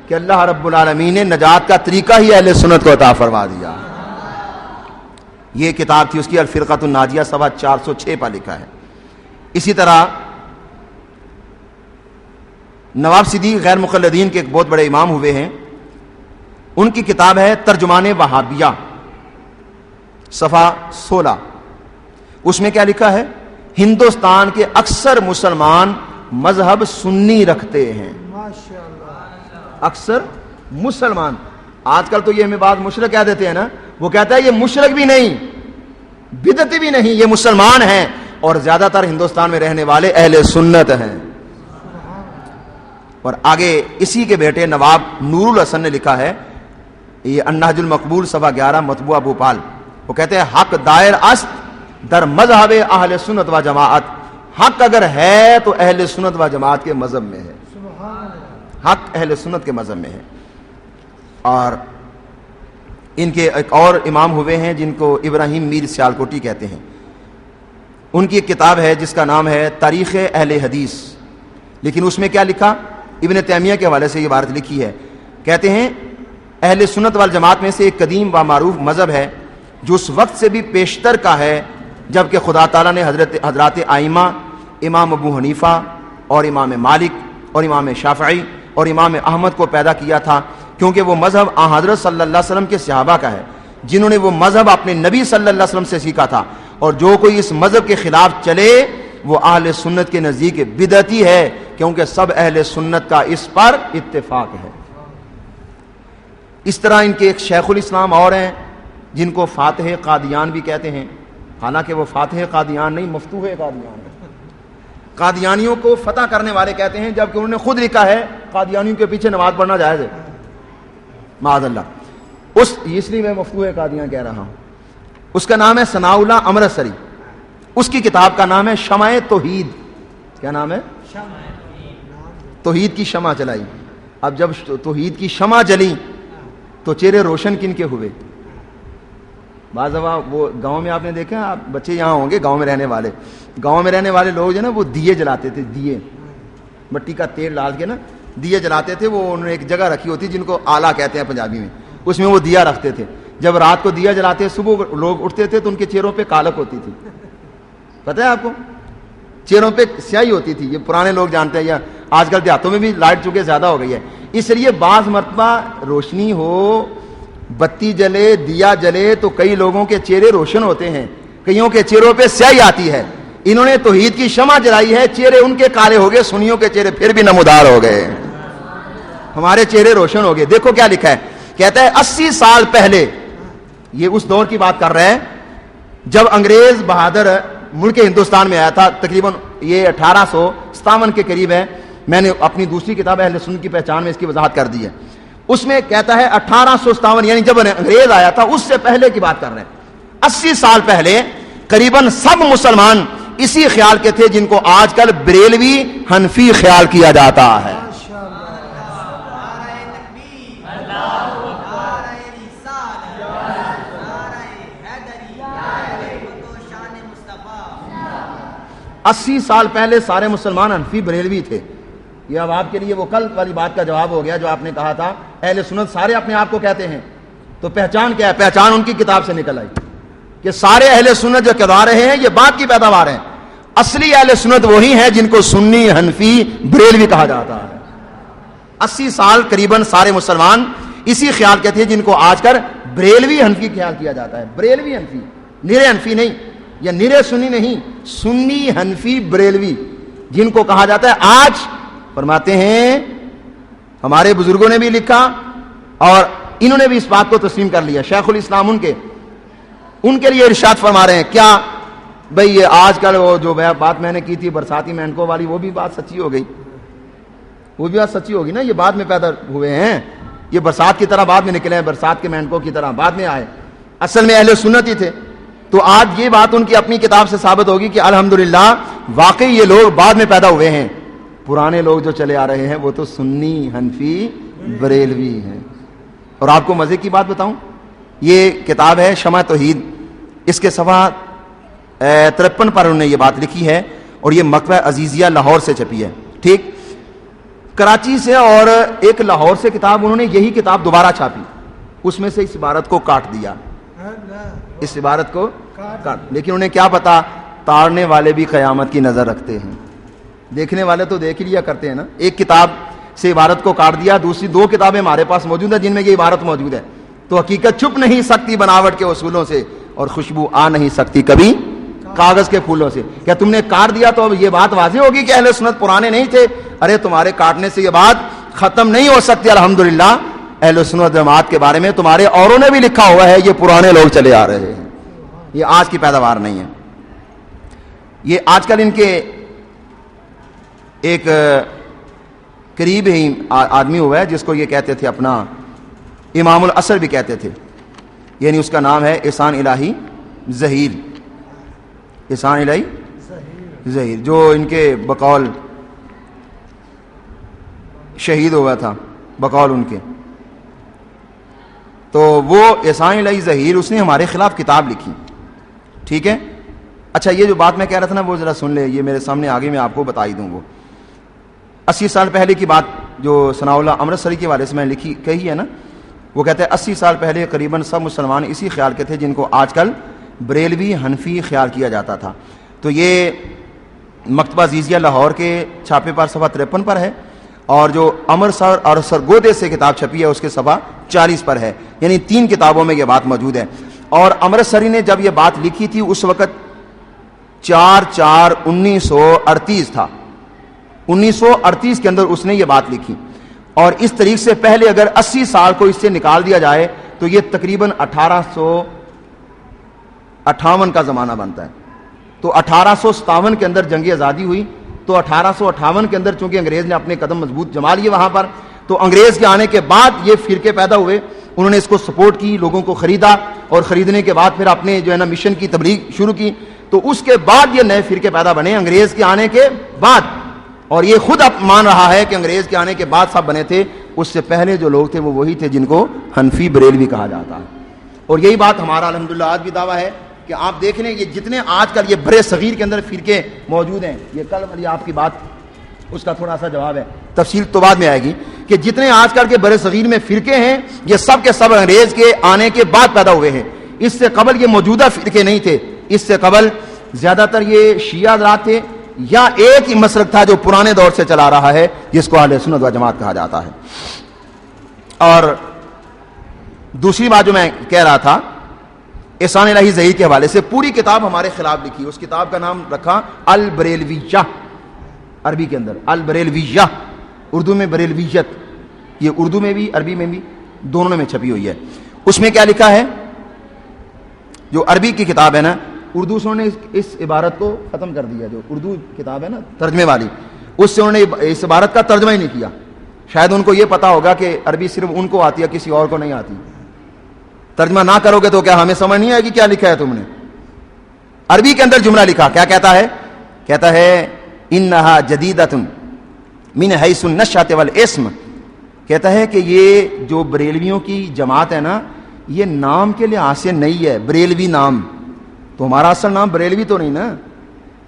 کہ اللہ رب العالمین نے نجات کا طریقہ ہی اہل سنت کو عطا فرما دیا. یہ کتاب تھی اس کی الفرقۃ الناجیہ، صفحہ 406 پر لکھا ہے. اسی طرح نواب صدیق غیر مقلدین کے ایک بہت بڑے امام ہوئے ہیں، ان کی کتاب ہے ترجمان وہابیہ، صفحہ 16. اس میں کیا لکھا ہے؟ ہندوستان کے اکثر مسلمان مذہب سنی رکھتے ہیں. اکثر مسلمان، آج کل تو یہ ہمیں بعض مشرک کہہ دیتے ہیں نا، وہ کہتا ہے یہ مشرک بھی نہیں، بدعتی بھی نہیں، یہ مسلمان ہیں، اور زیادہ تر ہندوستان میں رہنے والے اہل سنت ہیں. اور آگے اسی کے بیٹے نواب نور الحسن نے لکھا ہے، یہ النہج المقبول صفحہ 11 مطبوعہ بھوپال. وہ کہتے ہیں حق دائر است در مذہب اہل سنت و جماعت. حق اگر ہے تو اہل سنت و جماعت کے مذہب میں ہے، حق اہل سنت کے مذہب میں ہے. اور ان کے ایک اور امام ہوئے ہیں جن کو ابراہیم میر سیالکوٹی کہتے ہیں. ان کی ایک کتاب ہے جس کا نام ہے تاریخ اہل حدیث، لیکن اس میں کیا لکھا؟ ابن تیمیہ کے حوالے سے یہ بات لکھی ہے. کہتے ہیں اہل سنت والجماعت میں سے ایک قدیم و معروف مذہب ہے جو اس وقت سے بھی پیشتر کا ہے جبکہ خدا تعالیٰ نے حضرات آئمہ امام ابو حنیفہ اور امام مالک اور امام شافعی اور امام احمد کو پیدا کیا تھا، کیونکہ وہ مذہب حضرت صلی اللہ علیہ وسلم کے صحابہ کا ہے جنہوں نے وہ مذہب اپنے نبی صلی اللہ علیہ وسلم سے سیکھا تھا. اور جو کوئی اس مذہب کے خلاف چلے وہ اہل سنت کے نزدیک بدعتی ہے، کیونکہ سب اہل سنت کا اس پر اتفاق ہے. اس طرح ان کے ایک شیخ الاسلام اور ہیں جن کو فاتح قادیان بھی کہتے ہیں، حالانکہ وہ فاتح قادیان نہیں، مفتوح قادیان ہے. قادیانیوں کو فتح کرنے والے کہتے ہیں، جبکہ انہوں نے خود لکھا ہے قادیانیوں کے پیچھے نماز پڑھنا جائز ہے، معاذ اللہ. اس لیے میں مفتوح قادیان کہہ رہا ہوں. اس کا نام ہے ثناء اللہ امرتسری. اس کی کتاب کا نام ہے شمع توحید. کیا نام ہے؟ توحید کی شمع جلائی. اب جب توحید کی شمع جلی تو چہرے روشن کن کے ہوئے؟ بعض دفعہ وہ گاؤں میں آپ نے دیکھا، آپ بچے یہاں ہوں گے گاؤں میں رہنے والے، گاؤں میں رہنے والے لوگ جو نا وہ دیے جلاتے تھے، دیے مٹی کا تیل ڈال کے نا دیے جلاتے تھے. وہ انہوں نے ایک جگہ رکھی ہوتی جن کو آلہ کہتے ہیں پنجابی میں، اس میں وہ دیا رکھتے تھے. جب رات کو دیا جلاتے صبح لوگ اٹھتے تھے تو ان کے چہروں پہ کالک ہوتی تھی. پتہ ہے آپ کو؟ چہروں پہ سیاہی ہوتی تھی. یہ پرانے لوگ جانتے ہیں، یا آج کل دیہاتوں میں بھی لائٹ چونکہ زیادہ ہو گئی ہے، اس لیے بعض مرتبہ روشنی ہو، بتی جلے، دیا جلے تو کئی لوگوں کے چہرے روشن ہوتے ہیں، کئیوں کے چہروں پہ سیاہی آتی ہے. انہوں نے توحید کی شمع جلائی ہے، چہرے ان کے کالے ہو گئے، سنیوں کے چہرے پھر بھی نمودار ہو گئے، ہمارے چہرے روشن ہو گئے. دیکھو کیا لکھا ہے، کہتا ہے 80 سال پہلے، یہ اس دور کی بات کر رہے ہیں جب انگریز بہادر ملک ہندوستان میں آیا تھا، تقریباً یہ 1857 کے قریب ہے. میں نے اپنی دوسری کتاب اہل سنت کی پہچان میں اس کی وضاحت کر دی ہے. اس میں کہتا ہے 1857 یعنی جب انگریز آیا تھا اس سے پہلے کی بات کر رہے ہیں. 80 سال پہلے قریباً سب مسلمان اسی خیال کے تھے جن کو آج کل بریلوی حنفی خیال کیا جاتا ہے. اسی سال پہلے سارے مسلمان حنفی بریلوی تھے. یہ اب آپ کے لیے وہ کل والی بات کا جواب ہو گیا جو آپ نے کہا تھا اہل سنت سارے اپنے آپ کو کہتے ہیں. تو پہچان کیا ہے؟ پہچان ان کی کتاب سے نکل آئی کہ سارے اہل سنت جو کہا رہے ہیں یہ بات کی پیداوار ہیں. اصلی اہل سنت وہی ہیں جن کو سنی، حنفی، بریلوی کہا جاتا ہے. 80 سال قریباً سارے مسلمان اسی خیال کے تھے جن کو آج کل بریلوی حنفی خیال کیا جاتا ہے. بریلوی حنفی، نرے حنفی نہیں، یا نرے سنی نہیں، سنی حنفی بریلوی جن کو کہا جاتا ہے. آج فرماتے ہیں ہمارے بزرگوں نے بھی لکھا اور انہوں نے بھی اس بات کو تسلیم کر لیا. شیخ الاسلام ان کے لیے ارشاد فرما رہے ہیں کیا بھئی یہ آج کل وہ جو بات میں نے کی تھی برساتی مینکوں والی، وہ بھی بات سچی ہو گئی، وہ بھی بات سچی ہوگی نا. یہ بعد میں پیدا ہوئے ہیں، یہ برسات کی طرح بعد میں نکلے ہیں، برسات کے مینکوں کی طرح بعد میں آئے، اصل میں اہل سنت ہی تھے. تو آج یہ بات ان کی اپنی کتاب سے ثابت ہوگی کہ الحمدللہ واقعی یہ لوگ بعد میں پیدا ہوئے ہیں. پرانے لوگ جو چلے آ رہے ہیں وہ تو سنی، حنفی، بریلوی ہیں. اور آپ کو مزے کی بات بتاؤں، یہ کتاب ہے شمع توحید، اس کے صفحہ 53 پر انہوں نے یہ بات لکھی ہے اور یہ مکتبہ عزیزیہ لاہور سے چھپی ہے. ٹھیک، کراچی سے اور ایک لاہور سے کتاب، انہوں نے یہی کتاب دوبارہ چھاپی، اس میں سے اس عبارت کو کاٹ دیا، اس عبارت کو کاٹ، لیکن انہیں کیا پتا تاڑنے والے بھی قیامت کی نظر رکھتے ہیں، دیکھنے والے تو دیکھ لیا کرتے ہیں نا. ایک کتاب سے عبارت کو کاٹ دیا، دوسری 2 کتابیں ہمارے پاس موجود ہیں جن میں یہ عبارت موجود ہے. تو حقیقت چھپ نہیں سکتی بناوٹ کے اصولوں سے، اور خوشبو آ نہیں سکتی کبھی کاغذ کے پھولوں سے. کیا تم نے کاٹ دیا تو اب یہ بات واضح ہوگی کہ اہل سنت پرانے نہیں تھے؟ ارے تمہارے کاٹنے سے یہ بات ختم نہیں ہو سکتی. الحمدللہ اہل سنت جماعت کے بارے میں تمہارے اوروں نے بھی لکھا ہوا ہے، یہ پرانے لوگ چلے آ رہے ہیں، یہ آج کی پیداوار نہیں ہے. یہ آج کل ان کے ایک قریب ہی آدمی ہوا ہے جس کو یہ کہتے تھے اپنا امام العصر بھی کہتے تھے، یعنی اس کا نام ہے احسان الہی ظہیر، احسان الہی ظہیر، جو ان کے بقول شہید ہوا تھا بقول ان کے. تو وہ احسان الہی ظہیر اس نے ہمارے خلاف کتاب لکھی، ٹھیک ہے. اچھا یہ جو بات میں کہہ رہا تھا نا وہ ذرا سن لے، یہ میرے سامنے آگے میں آپ کو بتا ہی دوں. وہ 80 سال پہلے کی بات جو ثناء اللہ امرتسری کے والے سے میں لکھی کہی ہے نا، وہ کہتے ہیں 80 سال پہلے قریباً سب مسلمان اسی خیال کے تھے جن کو آج کل بریلوی حنفی خیال کیا جاتا تھا. تو یہ مکتبہ عزیزیہ لاہور کے چھاپے پر صفحہ 53 پر ہے، اور جو امرتسر اور سرگودے سے کتاب چھپی ہے اس کے صفحہ 40 پر ہے. یعنی 3 کتابوں میں یہ بات موجود ہے. اور امرتسری نے جب یہ بات لکھی تھی اس وقت 4/4/1938 تھا، 1938 کے اندر اس نے یہ بات لکھی. اور اس تاریخ سے پہلے اگر 80 سال کو اس سے نکال دیا جائے تو یہ تقریباً 1858 کا زمانہ بنتا ہے. تو 1857 کے اندر جنگ آزادی ہوئی، تو 1858 کے اندر چونکہ انگریز نے اپنے قدم مضبوط جما لیے وہاں پر، تو انگریز کے آنے کے بعد یہ فرقے پیدا ہوئے. انہوں نے اس کو سپورٹ کی، لوگوں کو خریدا، اور خریدنے کے بعد پھر اپنے جو ہے نا مشن کی تبلیغ شروع کی. تو اس کے بعد یہ نئے فرقے پیدا بنے انگریز کے آنے کے بعد. اور یہ خود اب مان رہا ہے کہ انگریز کے آنے کے بعد سب بنے تھے، اس سے پہلے جو لوگ تھے وہ وہی تھے جن کو حنفی بریلوی کہا جاتا ہے. اور یہی بات ہمارا الحمدللہ آج بھی دعویٰ ہے کہ آپ دیکھ لیں یہ جتنے آج کل یہ برے صغیر کے اندر فرقے موجود ہیں، یہ کل والی آپ کی بات اس کا تھوڑا سا جواب ہے، تفصیل تو بعد میں آئے گی، کہ جتنے آج کل کے برے صغیر میں فرقے ہیں یہ سب کے سب انگریز کے آنے کے بعد پیدا ہوئے ہیں. اس سے قبل یہ موجودہ فرقے نہیں تھے. اس سے قبل زیادہ تر یہ شیعہ حضرات تھے، یا ایک ہی مسلک تھا جو پرانے دور سے چلا رہا ہے جس کو اہل سنت و جماعت کہا جاتا ہے. اور دوسری بات جو میں کہہ رہا تھا احسان الہی ظہیر کے حوالے سے، پوری کتاب ہمارے خلاف لکھی، اس کتاب کا نام رکھا البریلویہ، عربی کے اندر البریلویہ، اردو میں بریلویت، یہ اردو میں بھی عربی میں بھی دونوں میں چھپی ہوئی ہے. اس میں کیا لکھا ہے؟ جو عربی کی کتاب ہے نا، اردو سے انہوں نے اس عبارت کو ختم کر دیا، جو اردو کتاب ہے نا ترجمے والی، اس سے انہوں نے اس عبارت کا ترجمہ ہی نہیں کیا. شاید ان کو یہ پتا ہوگا کہ عربی صرف ان کو آتی ہے، کسی اور کو نہیں آتی. ترجمہ نہ کرو گے تو کیا ہمیں سمجھ نہیں آئے گی کیا لکھا ہے تم نے؟ عربی کے اندر جملہ لکھا، کیا کہتا ہے؟ کہتا ہے انہا جدیدۃ من حیث النشأۃ والاسم. کہتا ہے کہ یہ جو بریلویوں کی جماعت ہے نا، یہ نام کے لحاظ سے نئی ہے. بریلوی نام تو ہمارا اصل نام بریلوی تو نہیں نا،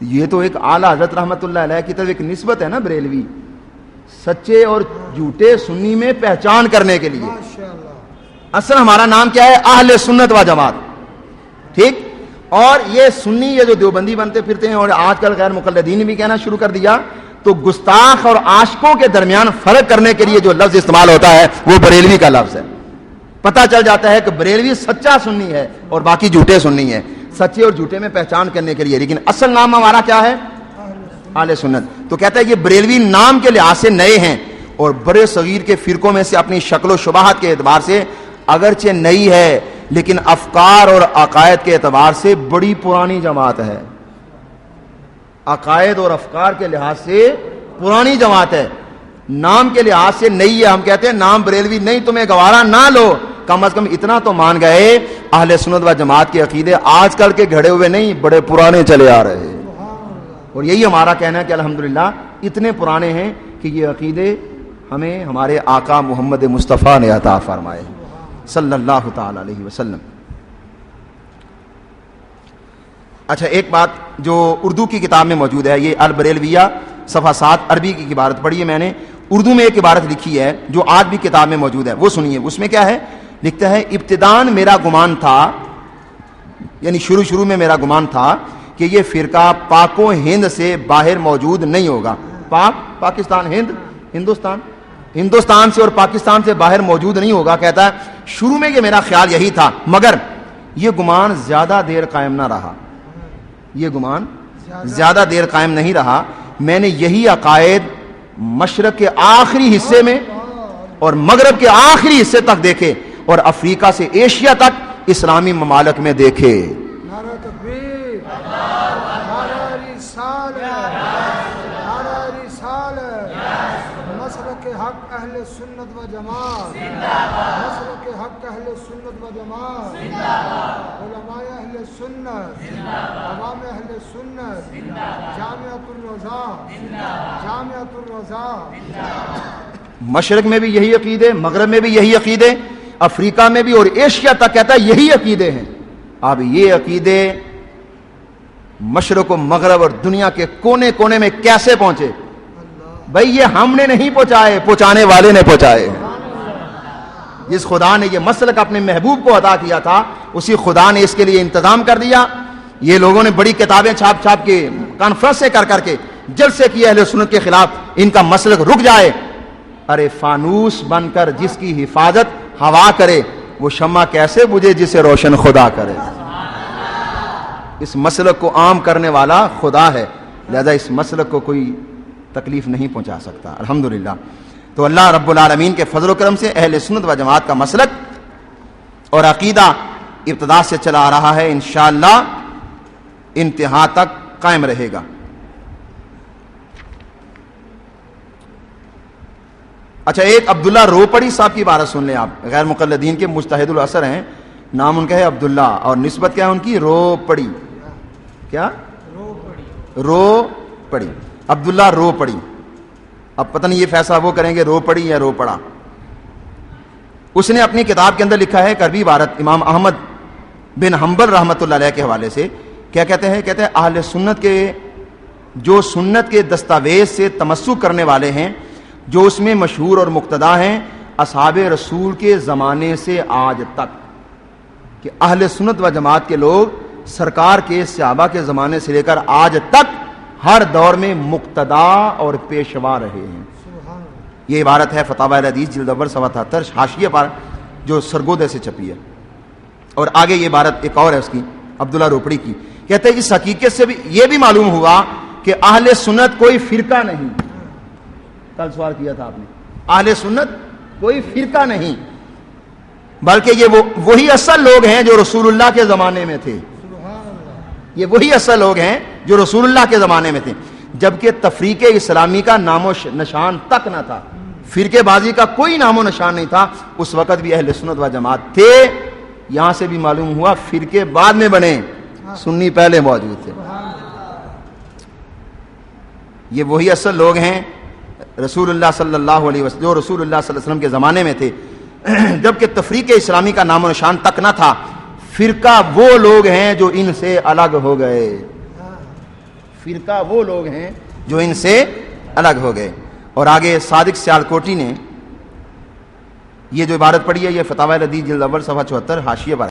یہ تو ایک اعلیٰ حضرت رحمۃ اللہ علیہ کی طرف ایک نسبت ہے نا. بریلوی سچے اور جھوٹے سنی میں پہچان کرنے کے لیے. اصل ہمارا نام کیا ہے؟ اہل سنت و جماعت، ٹھیک. اور یہ سنی یہ جو دیوبندی بنتے پھرتے ہیں اور آج کل غیر مقلدین بھی کہنا شروع کر دیا، تو گستاخ اور عاشقوں کے درمیان فرق کرنے کے لیے جو لفظ استعمال ہوتا ہے وہ بریلوی کا لفظ ہے. پتہ چل جاتا ہے کہ بریلوی سچا سنی ہے اور باقی جھوٹے سنی ہیں، سچے اور جھوٹے میں پہچان کرنے کے لیے. لیکن اصل نام ہمارا کیا ہے؟ اہل سنت. تو کہتا ہے یہ بریلوی نام کے لحاظ سے نئے ہیں، اور بڑے صغیر کے فرقوں میں سے اپنی شکل و شباہت کے اعتبار سے اگرچہ نئی ہے، لیکن افکار اور عقائد کے اعتبار سے بڑی پرانی جماعت ہے. عقائد اور افکار کے لحاظ سے پرانی جماعت ہے، نام کے لحاظ سے نئی ہے. ہم کہتے ہیں نام بریلوی نہیں، تمہیں گوارا نہ لو، کم از کم اتنا تو مان گئے اہل سنت و جماعت کے عقیدے آج کل کے گھڑے ہوئے نہیں، بڑے پرانے چلے آ رہے ہیں. اور یہی ہمارا کہنا ہے کہ الحمدللہ اتنے پرانے ہیں کہ یہ عقیدے ہمیں ہمارے آقا محمد مصطفیٰ نے عطا فرمائے صلی اللہ تعالی علیہ وسلم. اچھا ایک بات جو اردو کی کتاب میں موجود ہے، یہ البریلویہ صفحہ 7 عربی کی عبارت پڑھی ہے میں نے. اردو میں ایک عبارت لکھی ہے جو آج بھی کتاب میں موجود ہے, وہ سنیے. اس میں کیا ہے, لکھتا ہے ابتداً میرا گمان تھا, یعنی شروع میں میرا گمان تھا کہ یہ فرقہ پاک و ہند سے باہر موجود نہیں ہوگا. پاکستان, ہندوستان سے اور پاکستان سے باہر موجود نہیں ہوگا. کہتا ہے شروع میں یہ میرا خیال یہی تھا, مگر یہ گمان زیادہ دیر قائم نہ رہا. یہ گمان زیادہ دیر قائم نہیں رہا. میں نے یہی عقائد مشرق کے آخری حصے میں اور مغرب کے آخری حصے تک دیکھے, اور افریقہ سے ایشیا تک اسلامی ممالک میں دیکھے. نعرہ تکبیر, نعرہ رسالت, نعرہ رسالت. مسلک حق اہل سنت و جماعت, مسلک حق اہل سنت و جماعت, علماء اہل سنت, عوام اہل سنت, جامعۃ الرضا, جامعۃ الرضا. مشرق میں بھی یہی عقیدے, مغرب میں بھی یہی عقیدے, افریقہ میں بھی اور ایشیا تک کہتا ہے یہی عقیدے ہیں. اب یہ عقیدے مشرق و مغرب اور دنیا کے کونے کونے میں کیسے پہنچے؟ بھئی یہ ہم نے نہیں پہنچائے, پہنچانے والے نے پہنچائے. جس خدا نے یہ مسلک اپنے محبوب کو عطا کیا تھا, اسی خدا نے اس کے لیے انتظام کر دیا. یہ لوگوں نے بڑی کتابیں چھاپ چھاپ کے, کانفرنسیں کر کر کے جلسے کیے اہل سنت کے خلاف, ان کا مسلک رک جائے. ارے فانوس بن کر جس کی حفاظت ہوا کرے, وہ شمع کیسے بجھے جسے روشن خدا کرے. اس مسلک کو عام کرنے والا خدا ہے, لہذا اس مسلک کو کوئی تکلیف نہیں پہنچا سکتا. الحمدللہ. تو اللہ رب العالمین کے فضل و کرم سے اہل سنت و جماعت کا مسلک اور عقیدہ ابتدا سے چلا آ رہا ہے, انشاءاللہ انتہا تک قائم رہے گا. اچھا, ایک عبداللہ روپڑی صاحب کی بارت سن لیں آپ. غیر مقلدین کے مجتہد الاثر ہیں, نام ان کا ہے عبداللہ, اور نسبت کیا ہے ان کی؟ روپڑی. کیا؟ روپڑی, عبداللہ روپڑی. اب پتہ نہیں یہ فیصلہ وہ کریں گے روپڑی یا روپڑا. اس نے اپنی کتاب کے اندر لکھا ہے کربی عبارت امام احمد بن حنبل رحمۃ اللہ علیہ کے حوالے سے. کیا کہتے ہیں؟ کہتے ہیں اہل سنت کے جو سنت کے دستاویز سے تمسک کرنے والے ہیں, جو اس میں مشہور اور مقتدا ہیں اصحاب رسول کے زمانے سے آج تک, کہ اہل سنت و جماعت کے لوگ سرکار کے صحابہ کے زمانے سے لے کر آج تک ہر دور میں مقتدا اور پیشوا رہے ہیں. یہ عبارت ہے فتاوی الحدیث جلد اول 77 حاشیے پر, جو سرگودے سے چھپی ہے. اور آگے یہ عبارت ایک اور ہے اس کی, عبداللہ روپڑی کی. کہتے ہیں اس حقیقت سے بھی یہ بھی معلوم ہوا کہ اہل سنت کوئی فرقہ نہیں. کل سوال کیا تھا آپ نے, اہل سنت کوئی فرقہ نہیں, بلکہ یہ وہی اصل لوگ ہیں جو رسول اللہ کے زمانے میں تھے. یہ وہی اصل لوگ ہیں جو رسول اللہ کے زمانے میں تھے, جبکہ تفریق اسلامی کا نام و نشان تک نہ تھا, فرقے بازی کا کوئی نام و نشان نہیں تھا. اس وقت بھی اہل سنت و جماعت تھے. یہاں سے بھی معلوم ہوا فرقے بعد میں بنے, سنی پہلے موجود تھے. یہ وہی اصل لوگ ہیں رسول اللہ صلی اللہ علیہ وسلم, جو رسول اللہ صلی اللہ علیہ وسلم کے زمانے میں تھے, جبکہ تفریق اسلامی کا نام و نشان تک نہ تھا. فرقہ وہ لوگ ہیں جو ان سے الگ ہو گئے. فرقہ وہ لوگ ہیں جو ان سے الگ ہو گئے. اور آگے صادق سیالکوٹی نے یہ جو عبارت پڑھی ہے, یہ فتاوی الحدیث جلد اول صفحہ 74 حاشیے پر